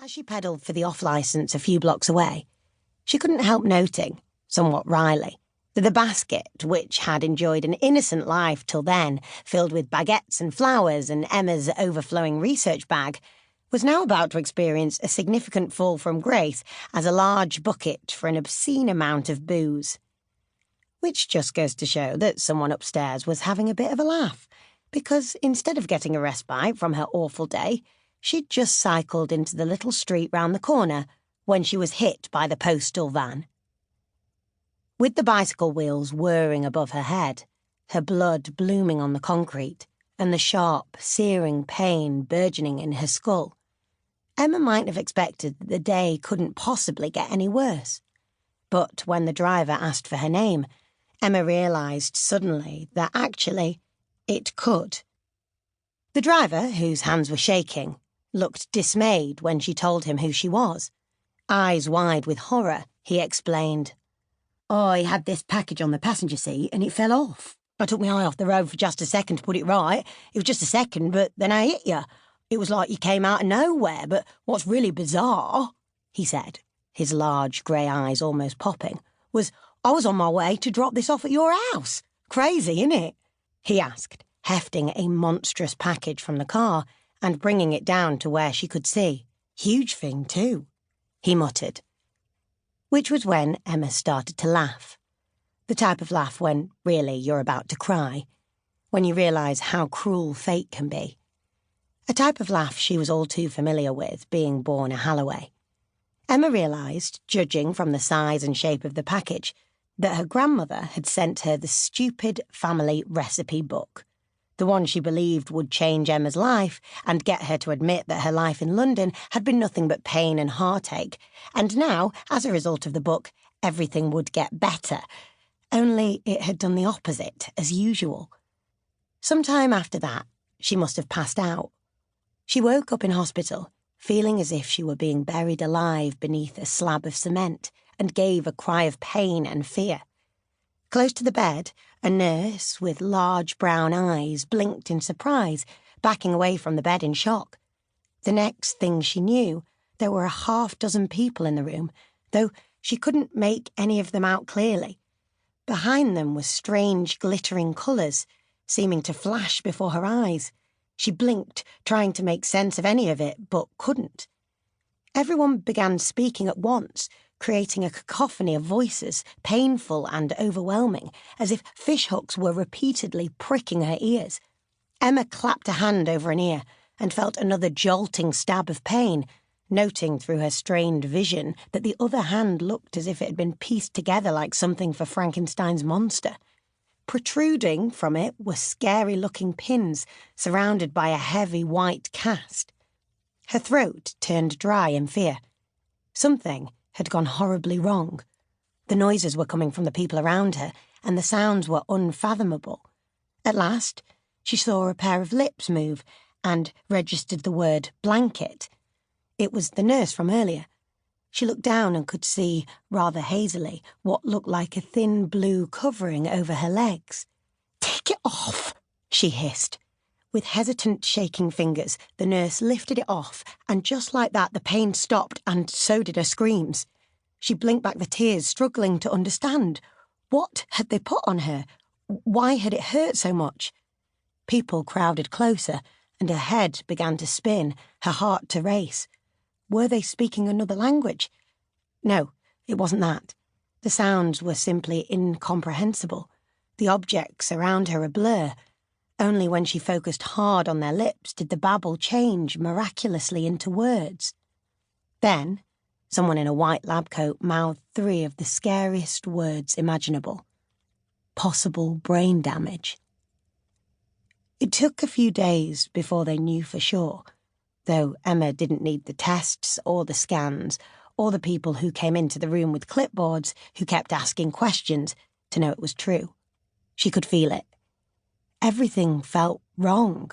As she pedalled for the off-licence a few blocks away, she couldn't help noting, somewhat wryly, that the basket, which had enjoyed an innocent life till then, filled with baguettes and flowers and Emma's overflowing research bag, was now about to experience a significant fall from grace as a large bucket for an obscene amount of booze. Which just goes to show that someone upstairs was having a bit of a laugh, because instead of getting a respite from her awful day, she'd just cycled into the little street round the corner when she was hit by the postal van. With the bicycle wheels whirring above her head, her blood blooming on the concrete, and the sharp, searing pain burgeoning in her skull, Emma might have expected that the day couldn't possibly get any worse. But when the driver asked for her name, Emma realised suddenly that actually it could. The driver, whose hands were shaking, looked dismayed when she told him who she was. Eyes wide with horror, he explained. "I had this package on the passenger seat and it fell off. I took my eye off the road for just a second to put it right. It was just a second, but then I hit you. It was like you came out of nowhere, but what's really bizarre," he said, his large grey eyes almost popping, "was I was on my way to drop this off at your house. Crazy, innit?" he asked, hefting a monstrous package from the car and bringing it down to where she could see. "Huge thing, too," he muttered. Which was when Emma started to laugh. The type of laugh when, really, you're about to cry. When you realise how cruel fate can be. A type of laugh she was all too familiar with, being born a Halloway. Emma realised, judging from the size and shape of the package, that her grandmother had sent her the stupid family recipe book. The one she believed would change Emma's life and get her to admit that her life in London had been nothing but pain and heartache, and now, as a result of the book, everything would get better. Only it had done the opposite, as usual. Sometime after that, she must have passed out. She woke up in hospital, feeling as if she were being buried alive beneath a slab of cement, and gave a cry of pain and fear. Close to the bed, a nurse with large brown eyes blinked in surprise, backing away from the bed in shock. The next thing she knew, there were a half-dozen people in the room, though she couldn't make any of them out clearly. Behind them were strange glittering colours, seeming to flash before her eyes. She blinked, trying to make sense of any of it, but couldn't. Everyone began speaking at once, creating a cacophony of voices, painful and overwhelming, as if fishhooks were repeatedly pricking her ears. Emma clapped a hand over an ear and felt another jolting stab of pain, noting through her strained vision that the other hand looked as if it had been pieced together like something for Frankenstein's monster. Protruding from it were scary-looking pins surrounded by a heavy white cast. Her throat turned dry in fear. Something had gone horribly wrong. The noises were coming from the people around her, and the sounds were unfathomable. At last, she saw a pair of lips move and registered the word blanket. It was the nurse from earlier. She looked down and could see, rather hazily, what looked like a thin blue covering over her legs. "Take it off," she hissed. With hesitant, shaking fingers, the nurse lifted it off, and just like that the pain stopped, and so did her screams. She blinked back the tears, struggling to understand. What had they put on her? Why had it hurt so much? People crowded closer, and her head began to spin, her heart to race. Were they speaking another language? No, it wasn't that. The sounds were simply incomprehensible. The objects around her a blur. Only when she focused hard on their lips did the babble change miraculously into words. Then, someone in a white lab coat mouthed three of the scariest words imaginable. Possible brain damage. It took a few days before they knew for sure, though Emma didn't need the tests or the scans or the people who came into the room with clipboards who kept asking questions to know it was true. She could feel it. Everything felt wrong.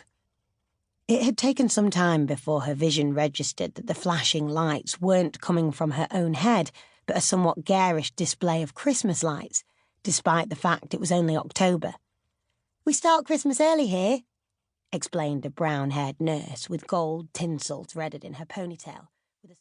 It had taken some time before her vision registered that the flashing lights weren't coming from her own head, but a somewhat garish display of Christmas lights, despite the fact it was only October. "We start Christmas early here," explained a brown-haired nurse with gold tinsel threaded in her ponytail,